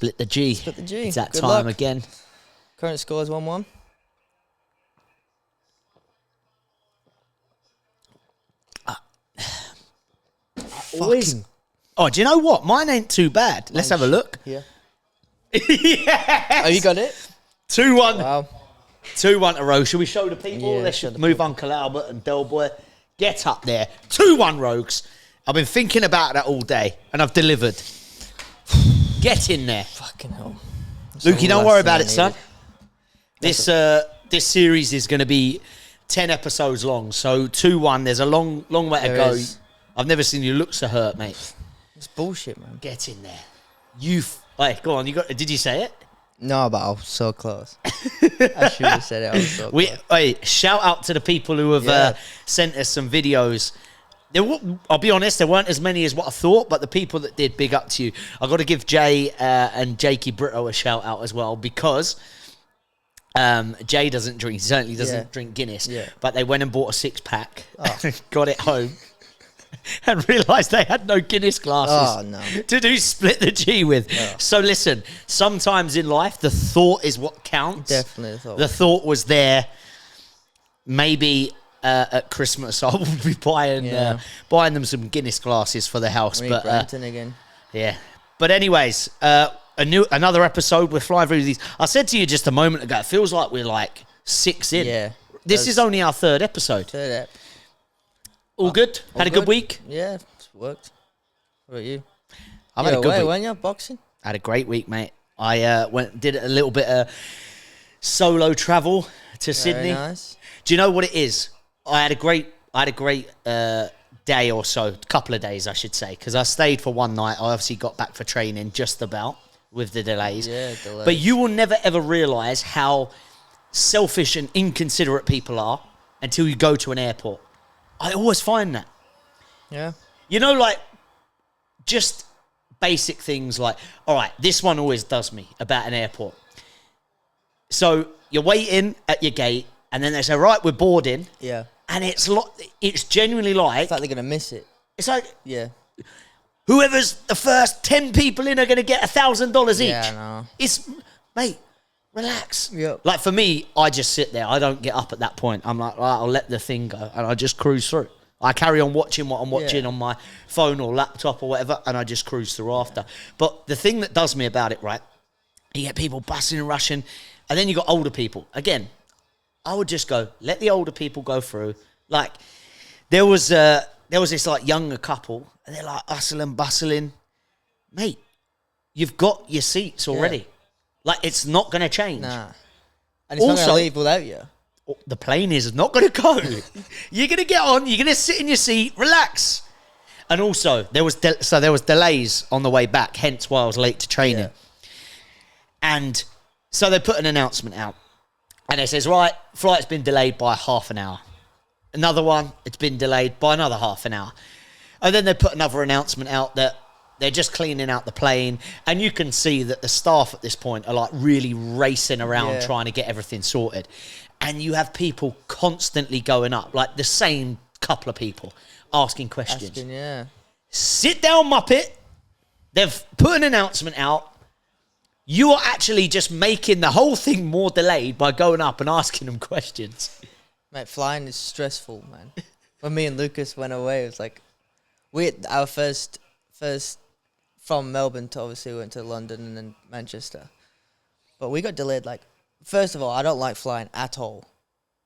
Split the G. Split the G. It's that Good time luck. again. Current score is 1-1. Always. Oh, do you know what? Mine ain't too bad. Let's have a look. Yeah. Yes! Oh, you got it? 2-1. Wow. 2-1 to Rogz. Shall we show the people? Yeah, Let's show the move Uncle Albert and Del Boy. Get up there. 2-1 Rogz. I've been thinking about that all day, and I've delivered. Get in there. Fucking hell. Lukey, don't worry about it, son. This series is going to be 10 episodes long, so 2-1. There's a long way to go. I've never seen you look so hurt, mate. It's bullshit, man. Get in there. Hey, go on. Did you say it? No, but I was so close. I should have said it. I was so close. Hey, shout out to the people who have sent us some videos. I'll be honest, there weren't as many as what I thought, but the people that did, big up to you. I've got to give Jay and Jakey Brito a shout out as well, because Jay doesn't drink. He certainly doesn't drink Guinness. Yeah. But they went and bought a 6-pack, got it home, and realised they had no Guinness glasses to do Split the G with. Oh. So listen, sometimes in life, the thought is what counts. Definitely the thought. The thought was there. Maybe at Christmas I will be buying them some Guinness glasses for the house. But Brampton again. Yeah. But anyways, another episode. We're flying through these. I said to you just a moment ago, it feels like we're like 6 in. Yeah. This is only our 3rd episode. All good? Had a good week? Yeah, it's worked. What about you? I've had a good week. Weren't you boxing? I had a great week, mate. I did a little bit of solo travel to Sydney. Nice. Do you know what it is? I had a great day or so, a couple of days, I should say, because I stayed for one night. I obviously got back for training just about with the delays. Yeah, delays. But you will never, ever realise how selfish and inconsiderate people are until you go to an airport. I always find that. Yeah. You know, like, just basic things like, all right, this one always does me about an airport. So you're waiting at your gate, and then they say, right, we're boarding. Yeah. And it's genuinely like... It's like they're going to miss it. It's like... Yeah. Whoever's the first 10 people in are going to get $1,000 each. Yeah, I know. It's... Mate, relax. Yep. Like, for me, I just sit there. I don't get up at that point. I'm like, right, I'll let the thing go, and I just cruise through. I carry on watching what I'm watching on my phone or laptop or whatever, and I just cruise through after. But the thing that does me about it, right, you get people busting and rushing, and then you got older people. Again, I would just go, let the older people go through. Like, there was this, like, younger couple, and they're, like, hustling, bustling. Mate, you've got your seats already. Yeah. Like, it's not going to change. Nah. And it's not going to leave without you. The plane is not going to go. You're going to get on, you're going to sit in your seat, relax. And also, there was delays on the way back, hence why I was late to training. Yeah. And so they put an announcement out. And it says, right, flight's been delayed by half an hour. Another one, it's been delayed by another half an hour. And then they put another announcement out that they're just cleaning out the plane. And you can see that the staff at this point are like really racing around trying to get everything sorted. And you have people constantly going up, like the same couple of people asking questions. Sit down, Muppet. They've put an announcement out. You are actually just making the whole thing more delayed by going up and asking them questions. Mate, flying is stressful, man. When me and Lucas went away, it was like our first from Melbourne to obviously we went to London and then Manchester. But we got delayed, like, first of all, I don't like flying at all.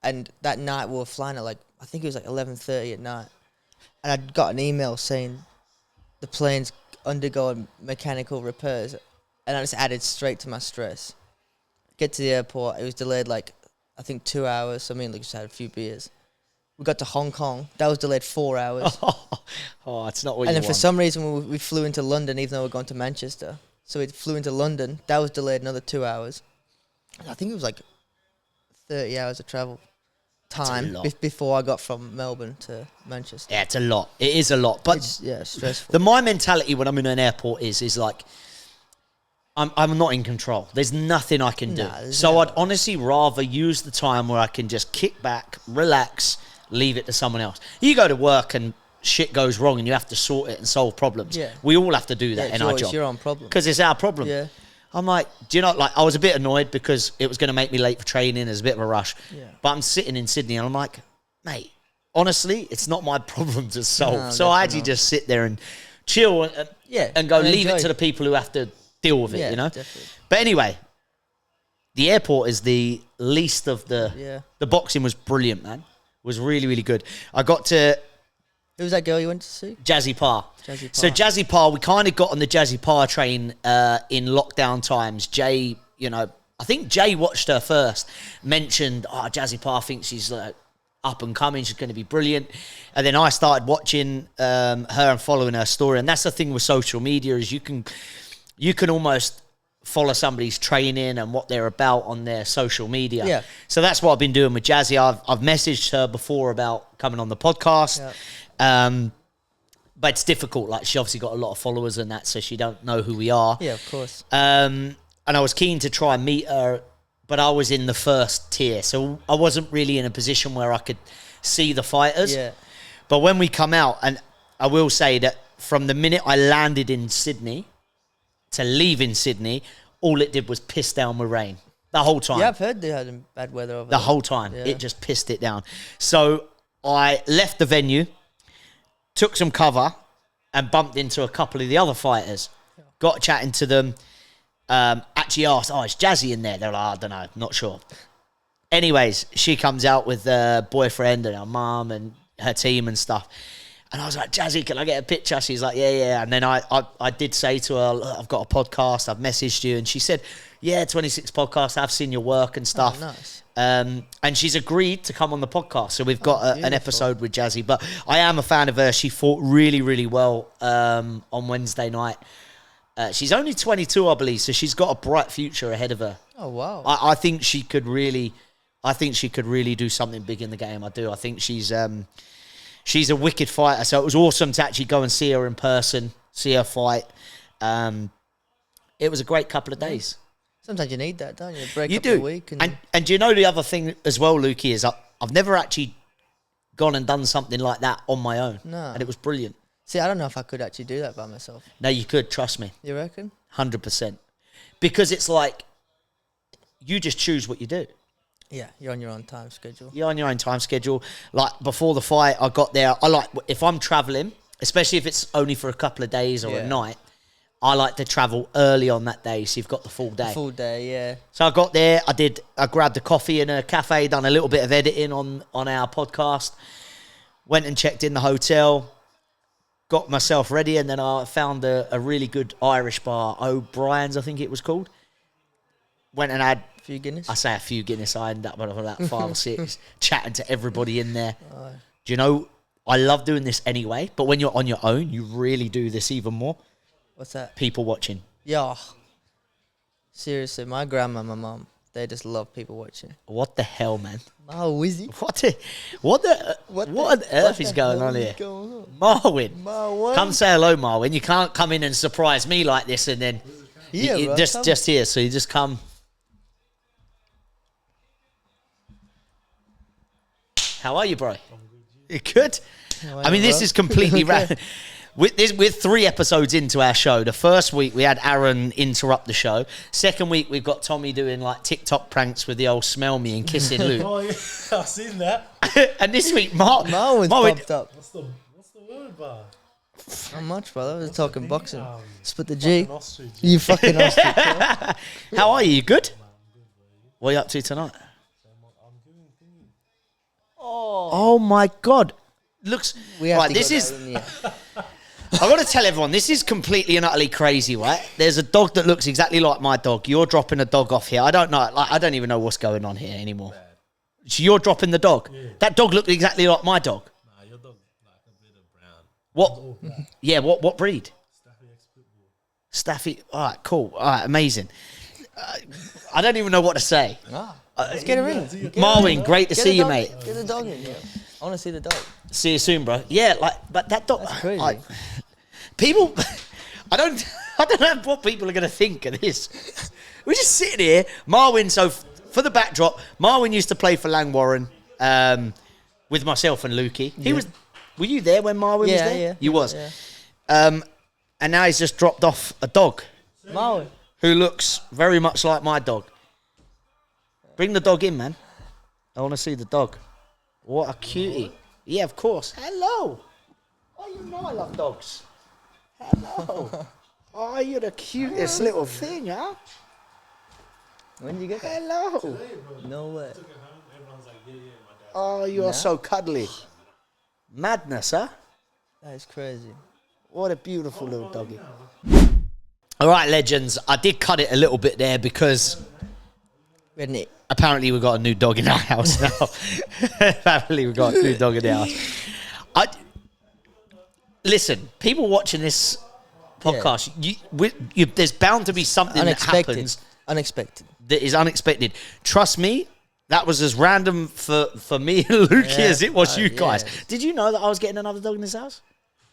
And that night we were flying at like, I think it was like 11:30 at night. And I got an email saying the plane's undergoing mechanical repairs. And I just added straight to my stress. Get to the airport. It was delayed like, I think 2 hours. So me and Lucas had a few beers. We got to Hong Kong. That was delayed 4 hours. Oh, it's not what you want. And then for some reason we flew into London even though we're going to Manchester. So we flew into London. That was delayed another 2 hours. I think it was like 30 hours of travel time before I got from Melbourne to Manchester. Yeah, it's a lot. It is a lot. But it's stressful. My mentality when I'm in an airport is like, I'm not in control. There's nothing I can do. So I'd honestly rather use the time where I can just kick back, relax, leave it to someone else. You go to work and shit goes wrong and you have to sort it and solve problems. Yeah. We all have to do that in our job. It's your own problem. Because it's our problem. Yeah. I'm like, do you know, like, I was a bit annoyed because it was going to make me late for training. There's a bit of a rush. Yeah. But I'm sitting in Sydney and I'm like, mate, honestly, it's not my problem to solve. No, so I definitely actually just sit there and chill and go leave it to the people who have to deal with it, you know? Definitely. But anyway, the airport is the least of the... Yeah. The boxing was brilliant, man. It was really, really good. I got to... Who was that girl you went to see? Jazzy Parr. Jazzy Parr. So Jazzy Parr, we kind of got on the Jazzy Parr train in lockdown times. Jay, you know, I think Jay watched her first, mentioned, Jazzy Parr thinks she's up and coming, she's going to be brilliant. And then I started watching her and following her story. And that's the thing with social media is you can almost follow somebody's training and what they're about on their social media. Yeah. So that's what I've been doing with Jazzy. I've messaged her before about coming on the podcast. Yeah. But it's difficult. Like, she obviously got a lot of followers and that, so she don't know who we are. Yeah, of course. And I was keen to try and meet her, but I was in the first tier, so I wasn't really in a position where I could see the fighters. Yeah. But when we come out, and I will say that from the minute I landed in Sydney to leaving Sydney, all it did was piss down with rain. The whole time. Yeah, I've heard they had bad weather over The there. whole time. Yeah. It just pissed it down. So I left the venue, took some cover, and bumped into a couple of the other fighters. Got chatting to them. Actually asked, is Jazzy in there? They're like, I don't know, not sure. Anyways, she comes out with her boyfriend and her mum and her team and stuff. And I was like, Jazzy, can I get a picture? She's like, yeah. And then I did say to her, look, I've got a podcast, I've messaged you. And she said, yeah, 26 podcasts, I've seen your work and stuff. Oh, nice. And she's agreed to come on the podcast. So we've got an beautiful. episode with Jazzy. But I am a fan of her. She fought really, really well on Wednesday night. She's only 22, I believe, so she's got a bright future ahead of her. Oh, wow. I think she could really do something big in the game. I do. I think she's a wicked fighter. So it was awesome to actually go and see her in person, see her fight. It was a great couple of days. Sometimes you need that, don't you? Break You up do. the week. And do you know the other thing as well, Lukey, is I've never actually gone and done something like that on my own. No. And it was brilliant. See, I don't know if I could actually do that by myself. No, you could, trust me. You reckon? 100%. Because it's like, you just choose what you do. Yeah, you're on your own time schedule. You're on your own time schedule. Like, before the fight, I got there. If I'm traveling, especially if it's only for a couple of days or a night, I like to travel early on that day, so you've got the full day. Full day, yeah. So I got there, I grabbed a coffee in a cafe, done a little bit of editing on our podcast, went and checked in the hotel, got myself ready, and then I found a really good Irish bar, O'Brien's, I think it was called. Went and had... A few Guinness? I say a few Guinness. I ended up with about 5 or 6, chatting to everybody in there. Do you know, I love doing this anyway, but when you're on your own, you really do this even more. What's that? People watching. Yeah. Seriously, my grandma and my mum, they just love people watching. What the hell, man? Oh, Wizzy. What on earth is going on here? Marwin. Come say hello, Marwin. You can't come in and surprise me like this and then... Yeah, bro, just here, so you just come... How are you, bro? You good? I mean, this is completely random. We're 3 episodes into our show. The first week, we had Aaron interrupt the show. Second week, we've got Tommy doing, like, TikTok pranks with the old smell me and kissing Luke. Oh, yeah, I've seen that. And this week, Marwin's popped up. What's the word, bar? Not much, brother. We're talking boxing. Split the G. Ostrich. You fucking ostrich, bro. How are you? You good? What are you up to tonight? Oh my God. Looks... We have right, to this go is... there, yeah. I've got to tell everyone, this is completely and utterly crazy, right? There's a dog that looks exactly like my dog. You're dropping a dog off here. I don't know. Like, I don't even know what's going on here anymore. So you're dropping the dog. Yeah. That dog looked exactly like my dog. Nah, your dog like a bit of brown. What? Yeah, what breed? Staffy ex-pitbull. Staffy. All right, cool. All right, amazing. I don't even know what to say. Let's get a ring. Marwin, great to see you, mate. Get the dog in here. I want to see the dog. See you soon, bro. Yeah, but that dog... That's crazy. People... I don't know what people are going to think of this. We're just sitting here. Marwin, so for the backdrop, Marwin used to play for Langwarren with myself and Lukey. He was... Were you there when Marwin was there? Yeah. You was. Yeah. And now he's just dropped off a dog. Marwin. who looks very much like my dog. Bring the dog in, man. I want to see the dog. What a cutie. Yeah, of course. Hello. Oh, you know I love dogs. Hello. Oh, you're the cutest little thing, huh? When did you get that? Hello. No way. Oh, you are so cuddly. Madness, huh? That is crazy. What a beautiful little doggy. All right, legends. I did cut it a little bit there because apparently we've got a new dog in our house now. Apparently we've got a new dog in the house. Listen, people watching this podcast, there's bound to be something that happens. Unexpected. That is unexpected. Trust me, that was as random for me and Lukey as it was you guys. Yeah. Did you know that I was getting another dog in this house?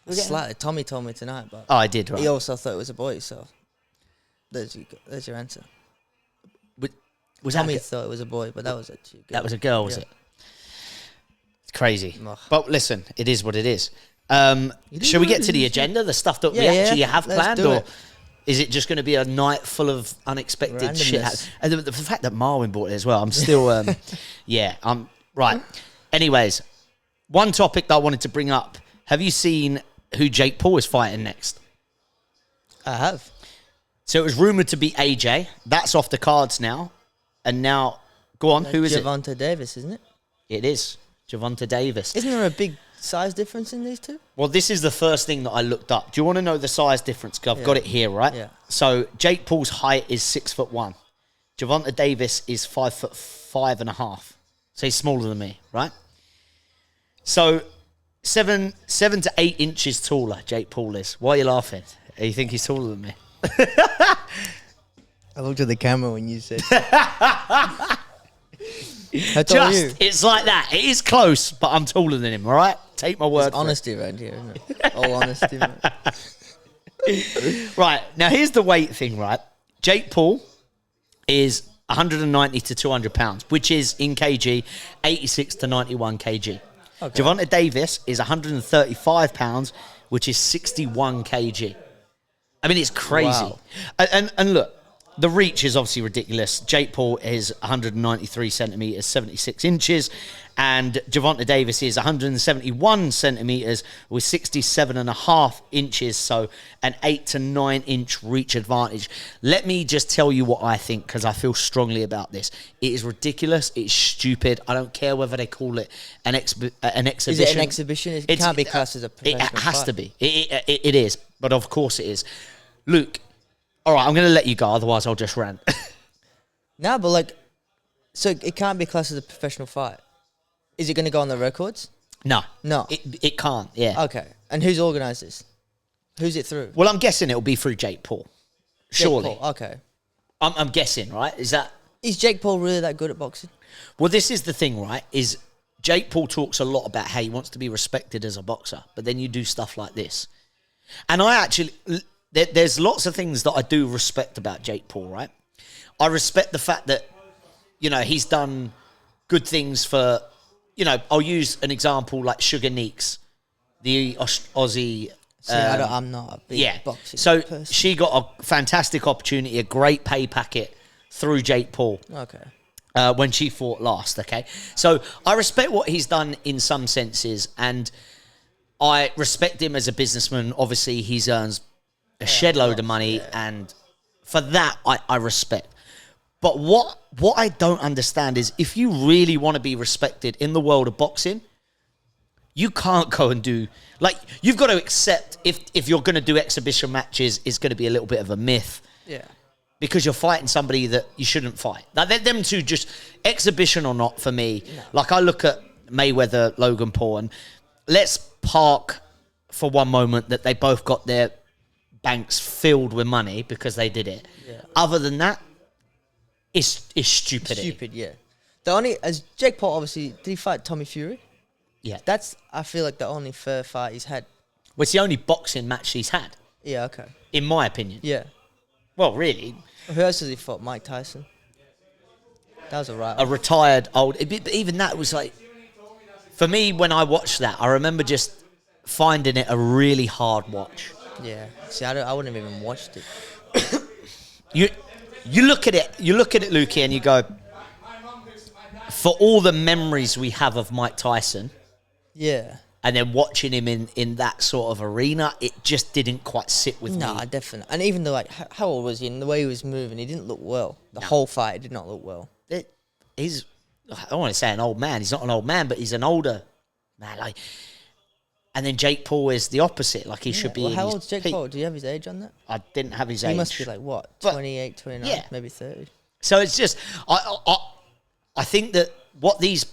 Slightly. Tommy told me tonight, but Oh, I did, right? he also thought it was a boy, so there's your answer. Was Tommy that thought it was a boy, but that was it. that was a girl, was it? It's crazy. Ugh. But listen, it is what it is. Shall we get to the agenda, the stuff that we actually have let's planned, do or it. is it just going to be a night full of unexpected shit? Randomness. And the fact that Marwin bought it as well, I'm still, right. Anyways, one topic that I wanted to bring up. Have you seen who Jake Paul is fighting next? I have. So it was rumoured to be AJ. That's off the cards now. And now, go on, who is Gervonta Davis, isn't it? it? It is Gervonta Davis. Isn't there a big size difference in these two? Well, this is the first thing that I looked up. Do you want to know the size difference? 'Cause I've got it here, right? Yeah. So Jake Paul's height is 6'1". Gervonta Davis is 5'5.5". So he's smaller than me, right? So 7 to 8 inches taller, Jake Paul is. Why are you laughing? You think he's taller than me? I looked at the camera when you said. How tall are you? It's like that. It is close, but I'm taller than him, all right? Take my word There's for it. honesty around here, isn't it? All honesty, man. Right, now here's the weight thing, right? Jake Paul is 190 to 200 pounds, which is in kg, 86 to 91 kg. Okay. Gervonta Davis is 135 pounds, which is 61 kg. I mean, it's crazy. Wow. And look, the reach is obviously ridiculous. Jake Paul is 193 centimeters, 76 inches, and Gervonta Davis is 171 centimeters with 67.5 inches, so an 8 to 9 inch reach advantage. Let me just tell you what I think, because I feel strongly about this. It is ridiculous. It's stupid. I don't care whether they call it an exhibition. Is it an exhibition? It can't be classed as a professional It has fight. to be. It is, but of course it is. Luke, all right, I'm going to let you go, otherwise I'll just rant. No, but so it can't be classed as a professional fight. Is it going to go on the records? No. No. It can't, yeah. Okay. And who's organised this? Who's it through? Well, I'm guessing it'll be through Jake Paul. Surely. Jake Paul. Okay. I'm guessing, right? Is that... Is Jake Paul really that good at boxing? Well, this is the thing, right? Is Jake Paul talks a lot about how he wants to be respected as a boxer, but then you do stuff like this. And I actually... There's lots of things that I do respect about Jake Paul, right? I respect the fact that, he's done good things for, I'll use an example like Sugar Neeks, the Aussie. See, I'm not a big boxing So person. she got a fantastic opportunity, a great pay packet through Jake Paul. Okay. When she fought last, okay? So I respect what he's done in some senses, and I respect him as a businessman. Obviously, he earns a shed load of money, and for that, I respect. But what I don't understand is if you really want to be respected in the world of boxing, you can't go and do... you've got to accept if you're going to do exhibition matches, it's going to be a little bit of a myth. Yeah. Because you're fighting somebody that you shouldn't fight. Them two, just exhibition or not, for me. No. I look at Mayweather, Logan Paul, and let's park for one moment that they both got their banks filled with money because they did it. Yeah. Other than that, it's stupidity. Stupid, yeah. The only... As Jake Paul, obviously... Did he fight Tommy Fury? Yeah. That's, I feel like, the only fair fight he's had. Well, it's the only boxing match he's had. Yeah, okay. In my opinion. Yeah. Well, really. Who else has he fought? Mike Tyson? That was A retired old... But even that was for me, when I watched that, I remember just finding it a really hard watch. Yeah. See, I wouldn't have even watched it. you look at it, Lukey, and you go, for all the memories we have of Mike Tyson, Yeah. and then watching him in that sort of arena, it just didn't quite sit with Nah, me. definitely. And even though, like, how old was he? And the way he was moving, he didn't look well. The whole fight did not look well. He's, I don't want to say an old man. He's not an old man, but he's an older man. Like, and then Jake Paul is the opposite. Like, he should be. Well, in how his old's Jake peak. Paul? Do you have his age on that? I didn't have his age. He must be like, what, But- 28, 29, yeah. maybe 30. So it's just, I think that what these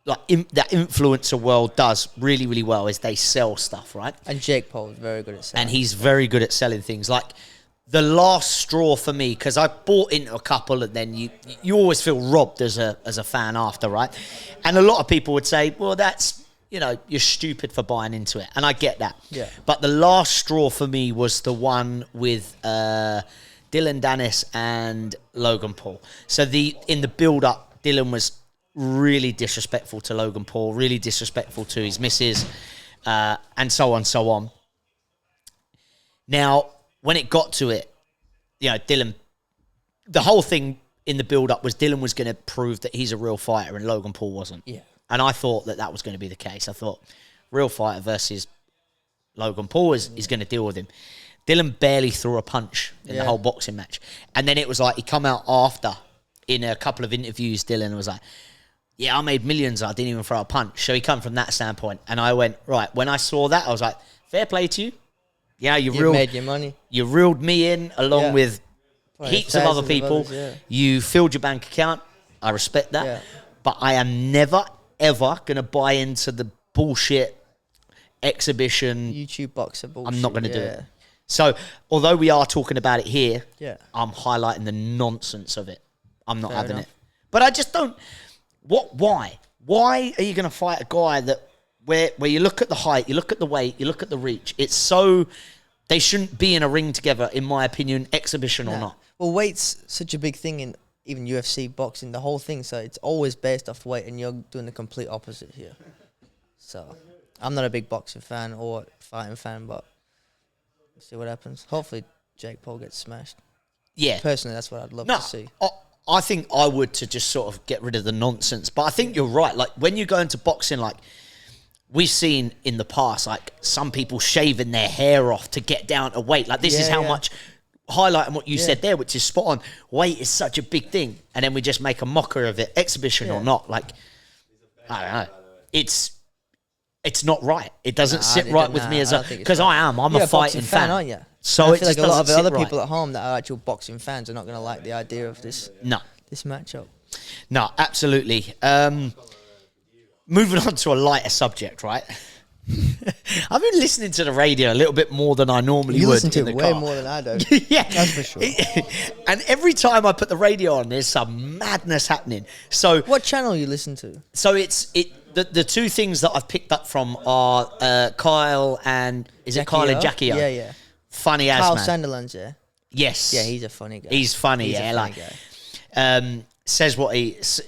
that influencer world does really, really well is they sell stuff, right? And Jake Paul is very good at selling. And he's very good at selling things. Like the last straw for me, because I bought into a couple, and then you always feel robbed as a fan after, right? And a lot of people would say, well, that's, you're stupid for buying into it, and I get that. Yeah. But the last straw for me was the one with Dylan Dennis and Logan Paul. So in the build up, Dylan was really disrespectful to Logan Paul, really disrespectful to his missus, and so on. Now, when it got to it, Dylan, the whole thing in the build-up was Dylan was going to prove that he's a real fighter and Logan Paul wasn't. Yeah. And I thought that was going to be the case. I thought real fighter versus Logan Paul is going to deal with him. Dylan barely threw a punch in the whole boxing match. And then it was like he come out after in a couple of interviews, Dylan was like, yeah, I made millions. I didn't even throw a punch. So he come from that standpoint. And I went, right, when I saw that, I was like, fair play to you. Yeah, you made your money. You reeled me in along with Probably heaps of other thousands of people. others, yeah. You filled your bank account. I respect that. Yeah. But I am never, ever going to buy into the bullshit exhibition. YouTube boxer bullshit. I'm not going to do it. So, although we are talking about it here, Yeah. I'm highlighting the nonsense of it. I'm not Fair having enough. it. But I just don't... Why? Why are you going to fight a guy that... Where you look at the height, you look at the weight, you look at the reach, it's so... They shouldn't be in a ring together, in my opinion, exhibition or not. Well, weight's such a big thing in even UFC, boxing, the whole thing. So it's always based off weight, and you're doing the complete opposite here. So I'm not a big boxing fan or fighting fan, but we'll see what happens. Hopefully Jake Paul gets smashed. Yeah. Personally, that's what I'd love No, to see. I think I would, to just sort of get rid of the nonsense. But I think you're right. Like, when you go into boxing, like, we've seen in the past, like, some people shaving their hair off to get down to weight. Like, this is how much, highlighting what you said there, which is spot on. Weight is such a big thing. And then we just make a mocker of it, exhibition or not. Like, I don't know. It's not right. It doesn't sit right with me as a... Because I'm You're a fighting fan. aren't you? So I it feel like just a lot of doesn't other sit people right. at home that are actual boxing fans are not going to like the idea of this matchup. No, absolutely. Moving on to a lighter subject, right? I've been listening to the radio a little bit more than I normally You would listen to in the it way car. more than I do. Yeah, That's for sure. And every time I put the radio on, there's some madness happening. So, What channel you listen to? so the two things that I've picked up from are Kyle and Kyle and Jackie? Yeah, yeah. Funny as Kyle man. Sunderland's, yeah. Yes. Yeah, he's a funny guy. He's funny. He's a yeah, funny like guy. says what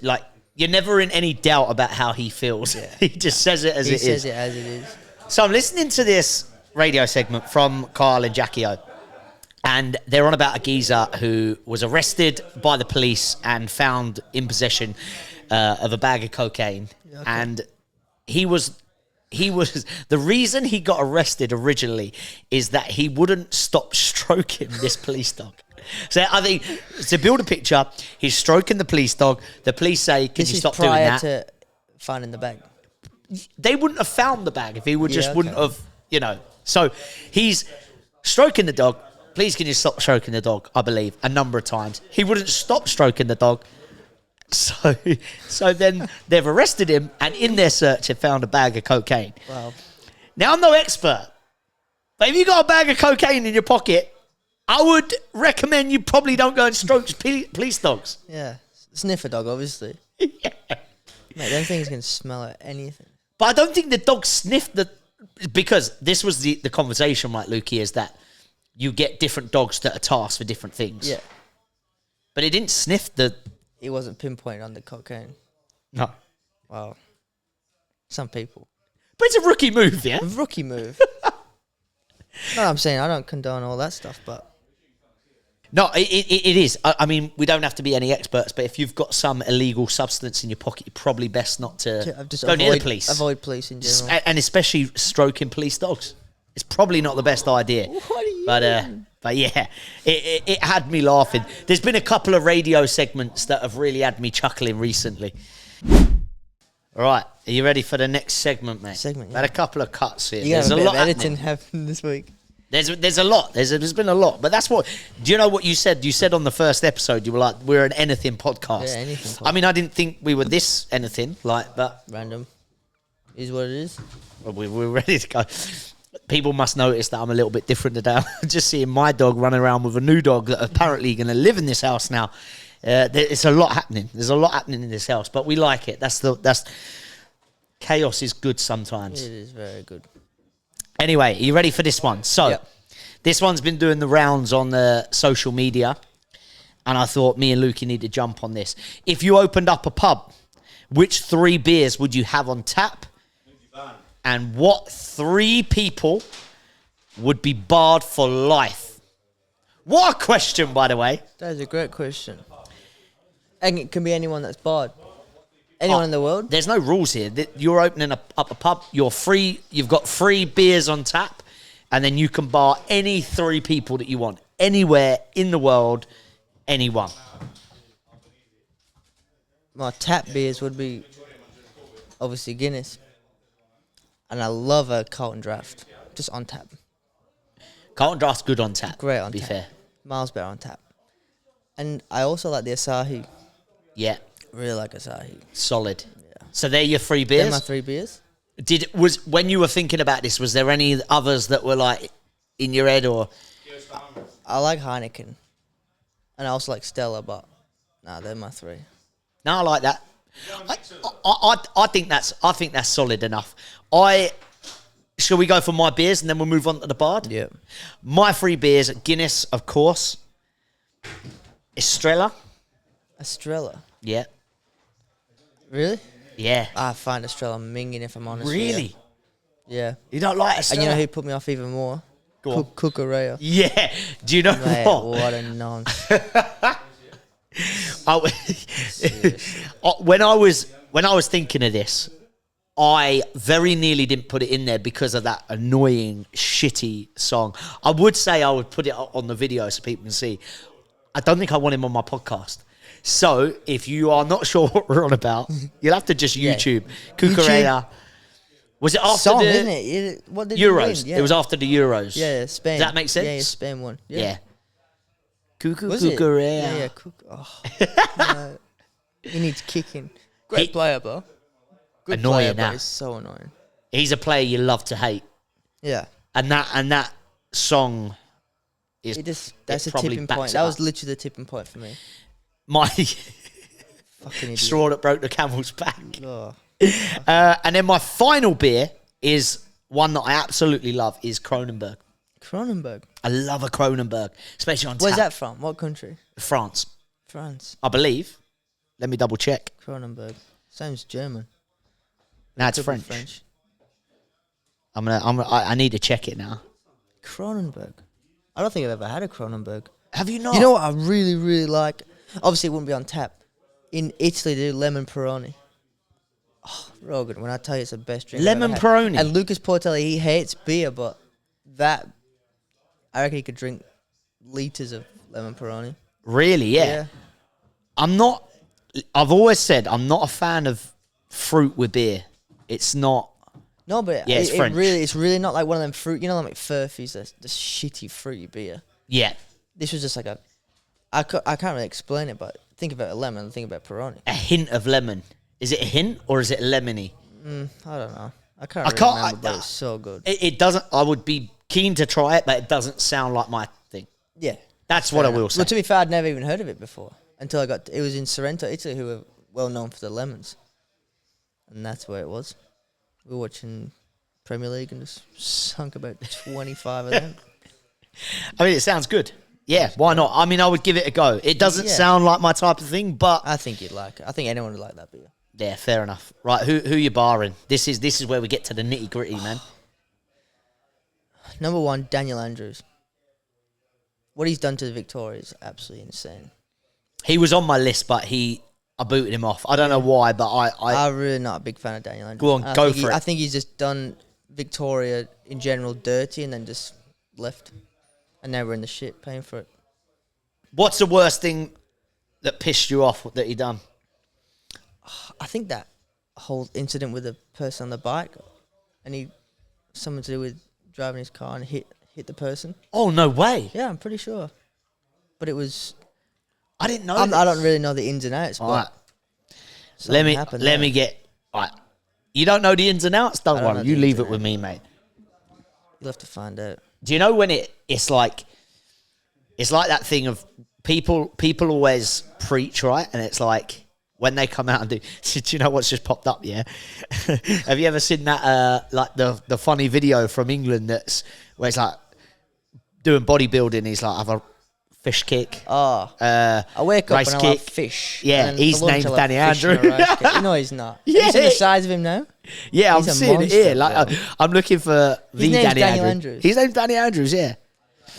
like. You're never in any doubt about how he feels. Yeah. He just says it as He it says is. it as it is. So I'm listening to this radio segment from Kyle and Jackie O, and they're on about a geezer who was arrested by the police and found in possession of a bag of cocaine. Okay. And he was the reason he got arrested originally is that he wouldn't stop stroking this police dog. So I think to build a picture, he's stroking the police dog. The police say, "Can This you is stop doing prior that?" to finding the bag. They wouldn't have found the bag if he would just okay. wouldn't have, So he's stroking the dog. Please, can you stop stroking the dog? I believe a number of times he wouldn't stop stroking the dog. So then they've arrested him, and in their search, have found a bag of cocaine. Wow. Now I'm no expert, but if you got a bag of cocaine in your pocket, I would recommend you probably don't go and stroke police dogs. Yeah. Sniffer dog, obviously. Yeah. Mate, them things can smell at anything. But I don't think the dog sniffed because this was the conversation, right, Lukey, is that you get different dogs that are tasked for different things. Yeah. But it didn't sniff the... He wasn't pinpointing on the cocaine. No. Wow. Some people. But it's a rookie move, yeah? A rookie move. No, I'm saying I don't condone all that stuff, but... No, it is. I mean, we don't have to be any experts, but if you've got some illegal substance in your pocket, you're probably best not to Just go near the police. Avoid police in general. And especially stroking police dogs. It's probably not the best idea. What are you But yeah, it had me laughing. There's been a couple of radio segments that have really had me chuckling recently. All right, are you ready for the next segment, mate? Segment, yeah. Had a couple of cuts here. You There's got a a bit lot of editing happening. happening this week. There's a lot. There's been a lot, but that's what. Do you know what you said? You said on the first episode, you were like, "We're an anything podcast." Yeah, anything I mean, I didn't think we were this anything, like, but Random. Is what it is. we're ready to go. People must notice that I'm a little bit different today. I'm just seeing my dog running around with a new dog that apparently going to live in this house now. There's a lot happening. There's a lot happening in this house, but we like it. That's chaos is good sometimes. It is very good. Anyway, are you ready for this one? So, Yep. This one's been doing the rounds on the social media, and I thought me and Lukey need to jump on this. If you opened up a pub, which 3 beers would you have on tap? And what 3 people would be barred for life? What a question, by the way. That is a great question. And it can be anyone that's barred. Anyone in the world? There's no rules here. You're opening up a pub. You're free. You've got 3 beers on tap, and then you can bar any 3 people that you want. Anywhere in the world, anyone. My tap beers would be obviously Guinness. And I love a Carlton Draft. Just on tap. Carlton Draft's good on tap. Great on to be tap. fair. Miles better on tap. And I also like the Asahi. Yeah, Really like Asahi. solid. Yeah. So they're your 3 They're beers. my 3 beers. Was when you were thinking about this, was there any others that were like in your head or? I like Heineken. And I also like Stella, but nah, they're my 3. No, I like that. I think that's solid enough. Shall we go for my beers and then we'll move on to the bard? Yeah. My 3 beers: Guinness, of course. Estrella. Estrella. Yeah. Really? Yeah. I find Estrella minging if I'm honest with you. Really? Yeah. You don't like And Estrella? you know who put me off even more? Go on. Cucurella. Yeah. Do you know Mate, what? what a nonsense. When I was thinking of this, I very nearly didn't put it in there because of that annoying, shitty song. I would say I would put it on the video so people can see. I don't think I want him on my podcast. So if you are not sure what we're on about, you'll have to just YouTube. Cucurella. Was it after Song, the isn't it? What did you Euros? win? Yeah. It was after the Euros. Yeah, Spain. Does that make sense? Yeah, Spain won. Yeah. Was it? Cucurella. Yeah. No. He needs kicking. Great player, bro. Good Annoying player, that. but he's so annoying. He's a player you love to hate. Yeah. And that song is That's a probably tipping backs point. it That was up. literally the tipping point for me. my Fucking idiot. straw that broke the camel's back. Oh. And then my final beer is one that I absolutely love is Kronenberg. Cronenberg. I love a Kronenberg, especially on Where's tap. that from? What country? France, France. I believe. Let me double check. Cronenberg. Sounds German. No, it's Could be French. I need to check it now. Cronenberg. I don't think I've ever had a Cronenberg. Have you not? You know what I really, really like? Obviously, it wouldn't be on tap. In Italy, they do lemon Peroni. Oh, Rogan, when I tell you it's the best drink I've Lemon ever had. Peroni? And Lucas Portelli, he hates beer, but that, I reckon he could drink litres of lemon Peroni. Really? Yeah. I've always said I'm not a fan of fruit with beer. It's not. No, but Yeah, it's French. it's really not like one of them fruit, you know, like Furfies, the shitty fruity beer. Yeah. This was just like I can't really explain it, but think about a lemon, think about Peroni. A hint of lemon. Is it a hint or is it lemony? I don't know. I can't remember, but it's so good. It doesn't. I would be keen to try it, but it doesn't sound like my thing. Yeah. That's what I Fair will enough. say. Well, to be fair, I'd never even heard of it before until it was in Sorrento, Italy, who were well known for the lemons. And that's where it was. We were watching Premier League and just sunk about 25 of them. I mean, it sounds good. Yeah, why not? I mean, I would give it a go. It doesn't Yeah. sound like my type of thing, but I think you'd like it. I think anyone would like that beer. yeah, fair enough. Right, who you barring? This is where we get to the nitty gritty, man. Number 1, Daniel Andrews. what he's done to Victoria is absolutely insane. He was on my list, but I booted him off. I don't know why, but I'm really not a big fan of Daniel Andrews. Go on, And go for it. I think he's just done Victoria in general dirty and then just left. And now we're in the shit paying for it. What's the worst thing that pissed you off that he done? I think that whole incident with the person on the bike and something to do with driving his car and hit the person. Oh, no way. Yeah, I'm pretty sure. But it was... I didn't know I this. don't really know the ins and outs, All but right. something happened Let there. me get... All right. You don't know the ins and outs? Don't I don't worry. know You the leave ins it and with me, mate. You'll have to find out. Do you know when it's like... It's like that thing of people always preach, right? And it's like when they come out and do you know what's just popped up, yeah? Have you ever seen that like the funny video from England where it's like doing bodybuilding, he's like have a fish kick. Oh, I wake up rice and I'll have kick. fish. Yeah, and his for lunch name's I'll have Danny fish and a Andrew. rice cake. No, he's not. Yeah. Have you seen the size of him now? Yeah, He's I'm a seeing monster, it here. Like bro. I'm looking for the name's Danny Daniel Andrews. Andrews. His name's Danny Andrews, yeah.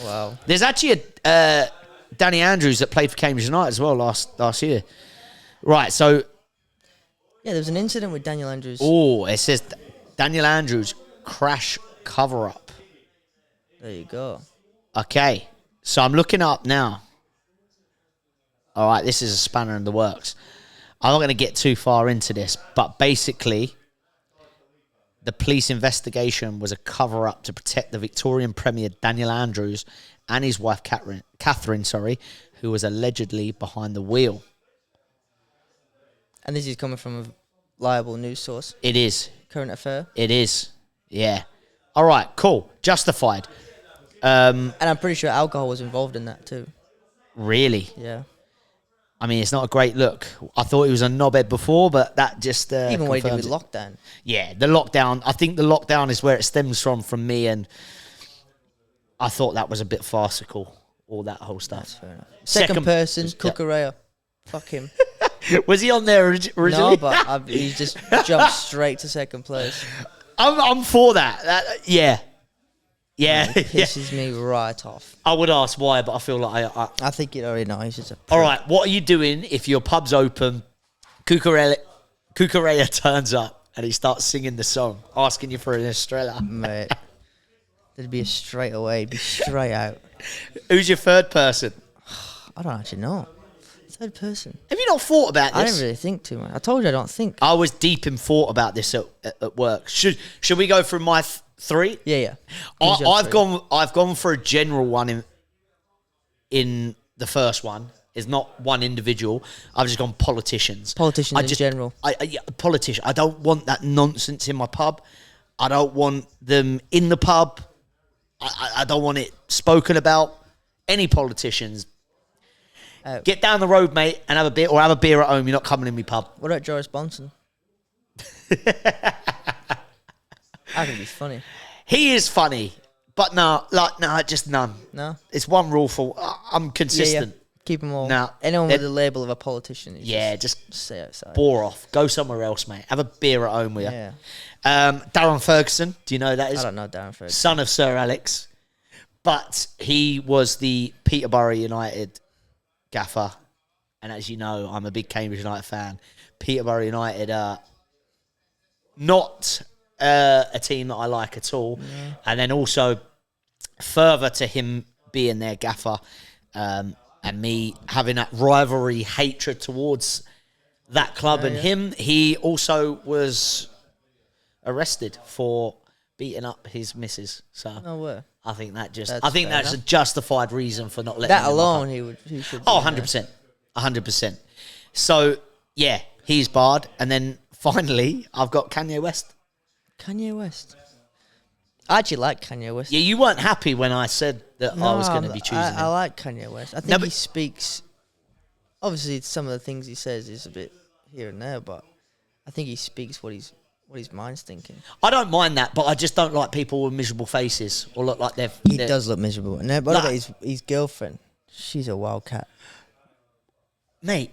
Wow. There's actually a Danny Andrews that played for Cambridge United as well last year. Right, so Yeah, there was an incident with Daniel Andrews. it says Daniel Andrews crash cover up. There you go. Okay, so I'm looking up now. All right, this is a spanner in the works. I'm not going to get too far into this, but basically, the police investigation was a cover-up to protect the Victorian Premier Daniel Andrews and his wife Catherine, who was allegedly behind the wheel. And this is coming from a reliable news source. It is. Current affair. It is. Yeah. All right, cool. Justified. And I'm pretty sure alcohol was involved in that too. Really? Yeah. I mean, it's not a great look. I thought he was a knobhead before, but that just Even what he did with confirms it. lockdown. Yeah, the lockdown. I think the lockdown is where it stems from me, and I thought that was a bit farcical, all that whole That's stuff. fair enough. Second person, Cucurella. Fuck him. Was he on there originally? No, but he just jumped straight to second place. I'm for that. Yeah. Yeah. It pisses me right off. I would ask why, but I feel like I think you already know. He's just a prick. All right, what are you doing if your pub's open, Cucurella turns up and he starts singing the song, asking you for an Estrella? Mate. There'd be a straight away. It'd be straight out. Who's your third person? I don't actually know. Third person. Have you not thought about this? I didn't really think too much. I told you I don't think. I was deep in thought about this at work. Should we go through my three? Yeah. Who's your I've three? I've gone for a general one in the first one. It's not one individual. I've just gone politicians. Politicians in general. Politician. I don't want that nonsense in my pub. I don't want them in the pub. I don't want it spoken about. Any politicians. Get down the road, mate, and have a beer, or have a beer at home. You're not coming in my pub. What about Joris Bonson? I think he's funny. He is funny, but just none. No? It's one rule for. I'm consistent. Yeah. Keep them all. No, Anyone they're- with the label of a politician. is Just stay outside. bore off. Go somewhere else, mate. Have a beer at home with you. Yeah. Darren Ferguson. Do you know who that is? I don't know Darren Ferguson. Son of Sir Alex, but he was the Peterborough United gaffer, and as you know, I'm a big Cambridge United fan. Peterborough United are not a team that I like at all, and then also further to him being their gaffer, and me having that rivalry hatred towards that club and him, he also was arrested for beating up his missus. So No way. I think that That's that's fair a enough. justified reason for not letting That him alone, up. he should. Oh, be in there. 100%. 100%. So, yeah, he's barred. And then finally, I've got Kanye West. Kanye West. I actually like Kanye West. Yeah, you weren't happy when I said that I was going to be choosing I him. like Kanye West. I think No, but- he speaks. Obviously, some of the things he says is a bit here and there, but I think he speaks what his mind's thinking. I don't mind that, but I just don't like people with miserable faces or look like they're... He does look miserable. And by the Like- way, his girlfriend, she's a wild cat. Mate,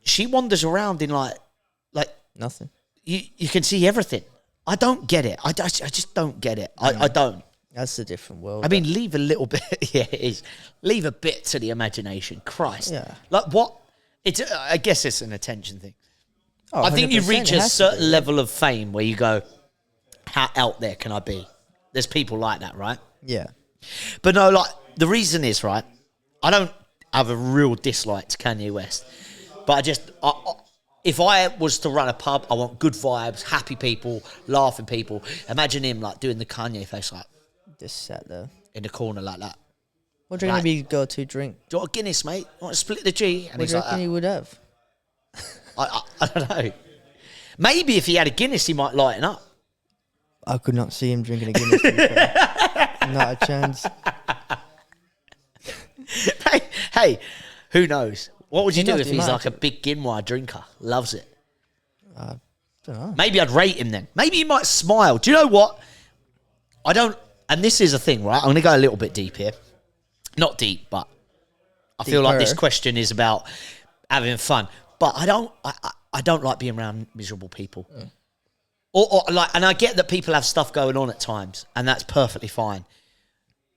she wanders around in like Nothing. you can see everything. I don't get it. I just don't get it. I don't. That's a different world. I mean, leave a little bit. Yeah, it is. Leave a bit to the imagination. Christ. Yeah. Like what? It's. I guess it's an attention thing. Oh, I think you 100%, reach it a has to certain be. level of fame where you go, how out there can I be? There's people like that, right? Yeah. But no, like, the reason is, right, I don't have a real dislike to Kanye West. But if I was to run a pub, I want good vibes, happy people, laughing people. Imagine him, like, doing the Kanye face, like, Just sat there. in the corner like that. What drink Right. would be your go-to drink? Do you want a Guinness, mate? You want to split the G? And What he's do you like, reckon you would have? I don't know. Maybe if he had a Guinness, he might lighten up. I could not see him drinking a Guinness. to be fair. Not a chance. Hey, who knows? What would you do knows, if he he's might. like a big Ginwar drinker? Loves it. Don't know. Maybe I'd rate him then. Maybe he might smile. Do you know what? I don't, and this is a thing, right? I'm going to go a little bit deep here. Not deep, but I feel like this Deeper. question is about having fun. But I don't like being around miserable people. Or like, and I get that people have stuff going on at times, and that's perfectly fine.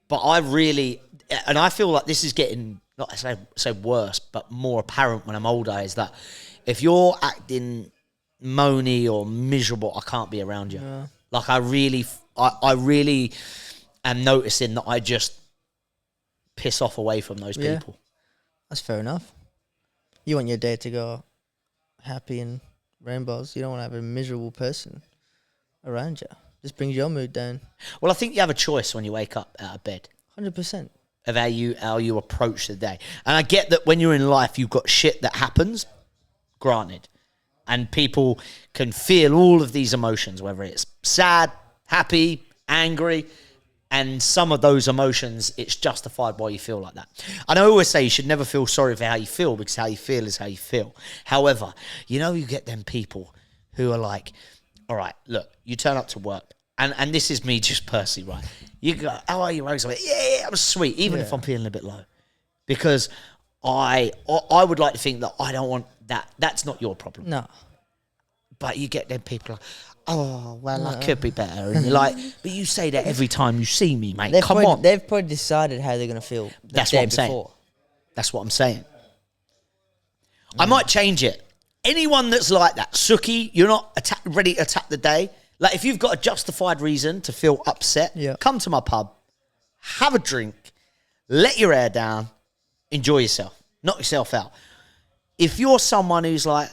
But I really, and I feel like this is getting, not to say worse, but more apparent when I'm older, is that if you're acting moany or miserable, I can't be around you. Yeah. Like I really am noticing that I just piss off away from those Yeah. people. That's fair enough. You want your day to go happy and rainbows. You don't want to have a miserable person around you. Just brings your mood down. Well, I think you have a choice when you wake up out of bed 100%. of how you approach the day. And I get that when you're in life, you've got shit that happens, granted. And people can feel all of these emotions, whether it's sad, happy, angry, and some of those emotions, it's justified why you feel like that. And I always say you should never feel sorry for how you feel, because how you feel is how you feel. However, you get them people who are like, all right, look, you turn up to work, and this is me just personally, right? You go, how are you, Rogz? I'm like, yeah, I'm sweet, even if I'm feeling a bit low. Because I would like to think that I don't want that. That's not your problem. No. But you get them people like, oh, well, I could be better. And you're like, but you say that every time you see me, mate. Come on. They've probably decided how they're going to feel the That's day what I'm saying. before. That's what I'm saying. I might change it. Anyone that's like that, Suki, you're not ready to attack the day. Like, if you've got a justified reason to feel upset, come to my pub, have a drink, let your hair down, enjoy yourself, knock yourself out. If you're someone who's like,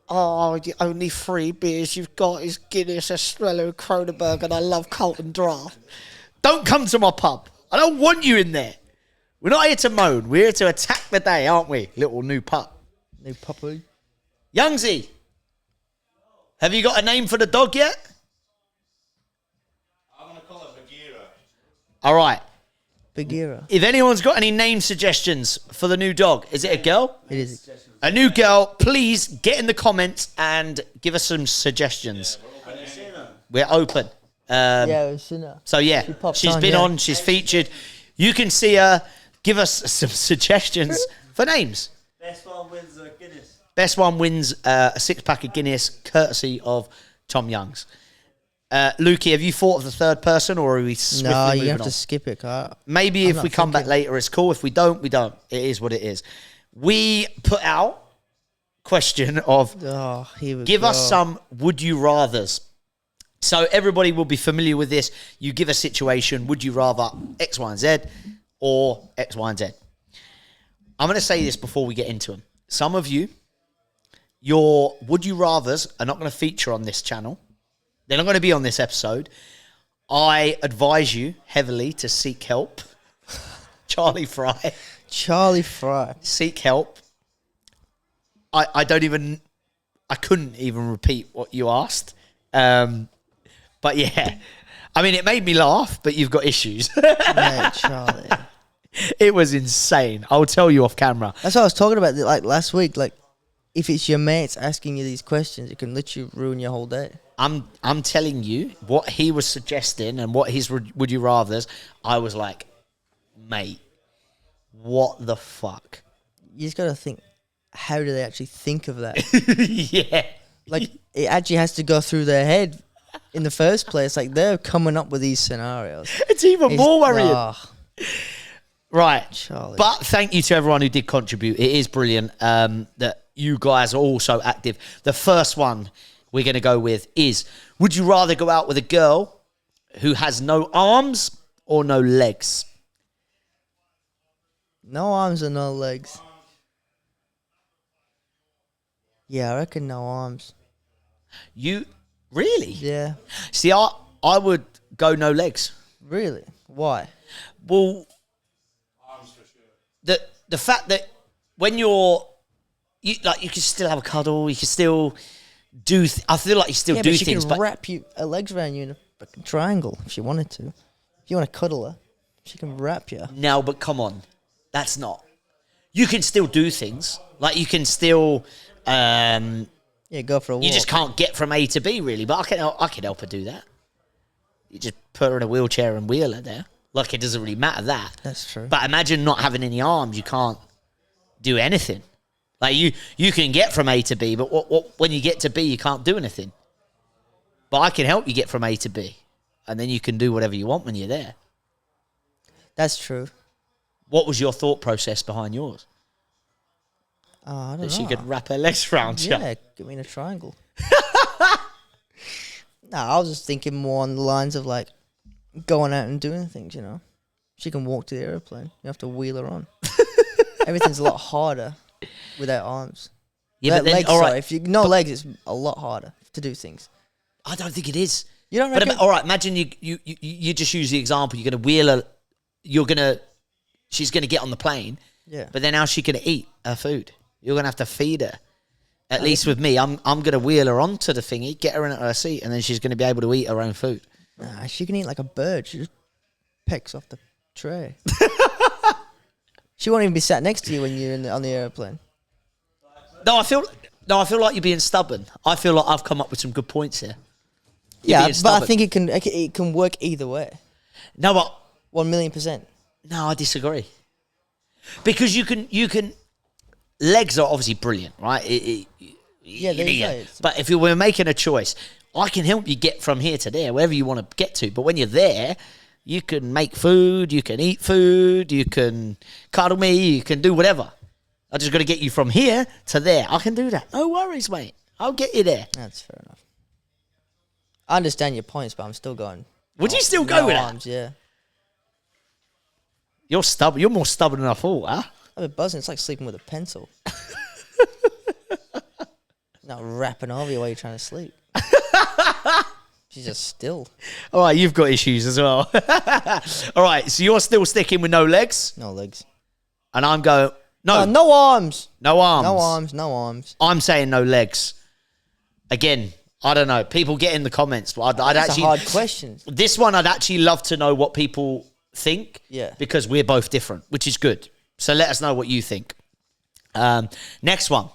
oh, the only 3 beers you've got is Guinness, Estrella, Kronenberg, and I love Carlton Draft, don't come to my pub. I don't want you in there. We're not here to moan. We're here to attack the day, aren't we? Little new pup. New puppy. Youngsy, have you got a name for the dog yet? I'm going to call it Bagheera. All right. Bagheera. If anyone's got any name suggestions for the new dog, is it a girl? It is. A new girl, please get in the comments and give us some suggestions. We're open. Yeah, we've seen her. So yeah, She popped she's on, been yeah. on, she's featured. You can see her. Give us some suggestions for names. Best one wins Guinness. Best one wins a 6-pack of Guinness, courtesy of Tom Youngs. Lukey, have you thought of the third person, or are we swiftly No, moving you have on? to skip it. Maybe I'm if not we come back thinking. later, it's cool. If we don't, we don't. It is what it is. We put out question of Oh, here we give go. us some would you rathers. So everybody will be familiar with this. You give a situation, would you rather X, Y, and Z, or X, Y, and Z. I'm going to say this before we get into them. Some of you, your would you rathers are not going to feature on this channel. They're not going to be on this episode. I advise you heavily to seek help. Charlie Fry. Charlie Fry. Seek help. I couldn't even repeat what you asked. But yeah, I mean, it made me laugh, but you've got issues. Mate, Charlie. It was insane. I'll tell you off camera. That's what I was talking about like last week. Like, if it's your mates asking you these questions, it can literally ruin your whole day. I'm telling you what he was suggesting and what his would you rathers. I was like, mate, what the fuck? You just got to think, how do they actually think of that? Yeah. Like, it actually has to go through their head in the first place. Like, they're coming up with these scenarios. It's even more worrying. Right. Charlie. But thank you to everyone who did contribute. It is brilliant that you guys are all so active. The first one we're going to go with is, would you rather go out with a girl who has no arms or no legs? No arms and no legs. Yeah, I reckon no arms. You really? Yeah. See, I would go no legs. Really? Why? Well, the fact that when you can still have a cuddle, you can still do. I feel like you still do but she things, can but wrap her legs around you in a fucking triangle if she wanted to. If you want to cuddle her, she can wrap you. no. But come on, that's not. You can still do things. Like you can still. Yeah, go for a walk. You just can't get from A to B really, but I can help her do that. You just put her in a wheelchair and wheel her there. Like it doesn't really matter that. That's true. But imagine not having any arms. You can't do anything. Like you can get from A to B, but when you get to B, you can't do anything. But I can help you get from A to B, and then you can do whatever you want when you're there. That's true. What was your thought process behind yours? I don't know. That she could wrap her legs around you? Yeah, get me in a triangle. No, I was just thinking more on the lines of like going out and doing things, you know. She can walk to the airplane. You have to wheel her on. Everything's a lot harder without arms. Yeah, Without but then, legs, all sorry. right. If you no legs, it's a lot harder to do things. I don't think it is. You don't But reckon? all right, imagine you just use the example. You're going to wheel her. She's going to get on the plane. Yeah. But then how's she going to eat her food? You're going to have to feed her. At least with me, I'm going to wheel her onto the thingy, get her in her seat, and then she's going to be able to eat her own food. Nah, she can eat like a bird. She just pecks off the tray. She won't even be sat next to you when you're on the airplane. No, I feel like you're being stubborn. I feel like I've come up with some good points here. You're Yeah, being but stubborn. I think it can work either way. No, but 1,000,000%. no, I disagree. Because you can. Legs are obviously brilliant, right? Yeah, there you go. But if you were making a choice, I can help you get from here to there, wherever you want to get to. But when you're there, you can make food, you can eat food, you can cuddle me, you can do whatever. I just got to get you from here to there. I can do that. No worries, mate. I'll get you there. That's fair enough. I understand your points, but I'm still going. Would you still go with that? arms, yeah. You're stubborn. You're more stubborn than I thought, huh? I've been buzzing. It's like sleeping with a pencil. Not wrapping over you while you're trying to sleep. She's just still. All right, you've got issues as well. All right, so you're still sticking with no legs, No legs. and I'm going, no, No arms. no arms. No arms. No arms. I'm saying no legs. Again, I don't know. People get in the comments. But I'd That's actually, a hard question. this one, I'd actually love to know what people think. Yeah. Because we're both different, which is good. So let us know what you think. Next one.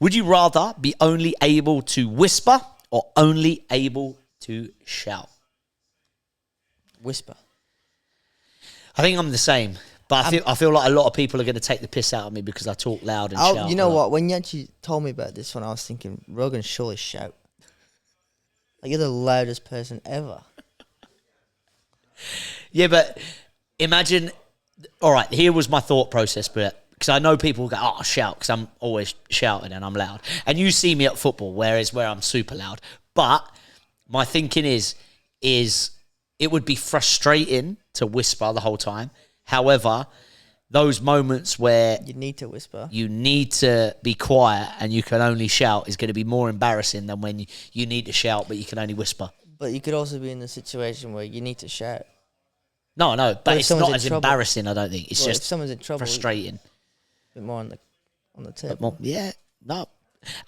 Would you rather be only able to whisper or only able to shout? Whisper. I think I'm the same. But I feel like a lot of people are going to take the piss out of me because I talk loud and shout. You know a lot. what? When you actually told me about this one, I was thinking, Rogan surely shout. Like, you're the loudest person ever. Yeah, but imagine. All right, here was my thought process, but because I know people go, "Oh, shout," because I'm always shouting and I'm loud. And you see me at football, where I'm super loud. But my thinking is it would be frustrating to whisper the whole time. However, those moments where You need to whisper. you need to be quiet and you can only shout is going to be more embarrassing than when you need to shout but you can only whisper. But you could also be in the situation where you need to shout. No, but if it's someone's not in as trouble- embarrassing, I don't think. It's Well, if just someone's in trouble, frustrating. a bit more on the tip. Well, yeah, no.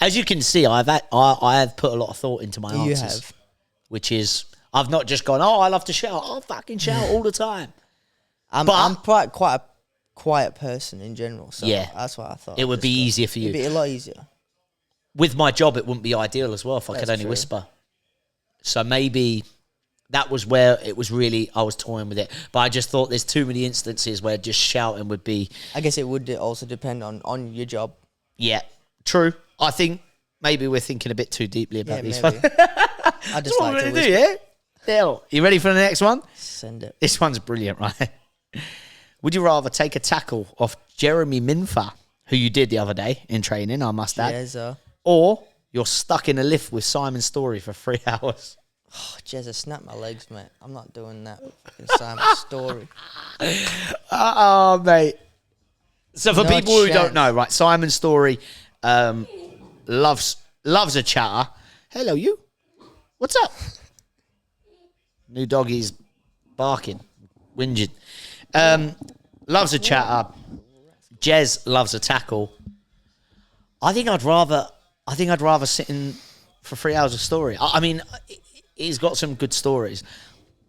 As you can see, I have put a lot of thought into my You answers. have. Which is, I've not just gone, I love to shout. I'll fucking shout all the time. I'm quite a quiet person in general, so Yeah. that's why I thought It would be easier for you. It'd be a lot easier. With my job, it wouldn't be ideal as well if I could That's only true. whisper. So maybe that was where it was really, I was toying with it. But I just thought there's too many instances where just shouting would be, I guess it would also depend on your job. yeah, true. I think maybe we're thinking a bit too deeply about Yeah, these. maybe. I just That's what like we're to going to do, whisper. yeah? Dale, you ready for the next one? Send it. This one's brilliant, right? Would you rather take a tackle off Jeremy Minfa, who you did the other day in training, I must add, Jezza. or you're stuck in a lift with Simon Story for 3 hours? Oh, Jezza, snap my legs, mate. I'm not doing that. Fucking Simon Story. Oh, mate. So for No people who don't chance. know, right, Simon Story loves a chatter. Hello, you. What's up? New doggy's barking, whinging. Loves a chatter. Jez loves a tackle. I think I'd rather sit in for 3 hours of story. I mean, he's got some good stories.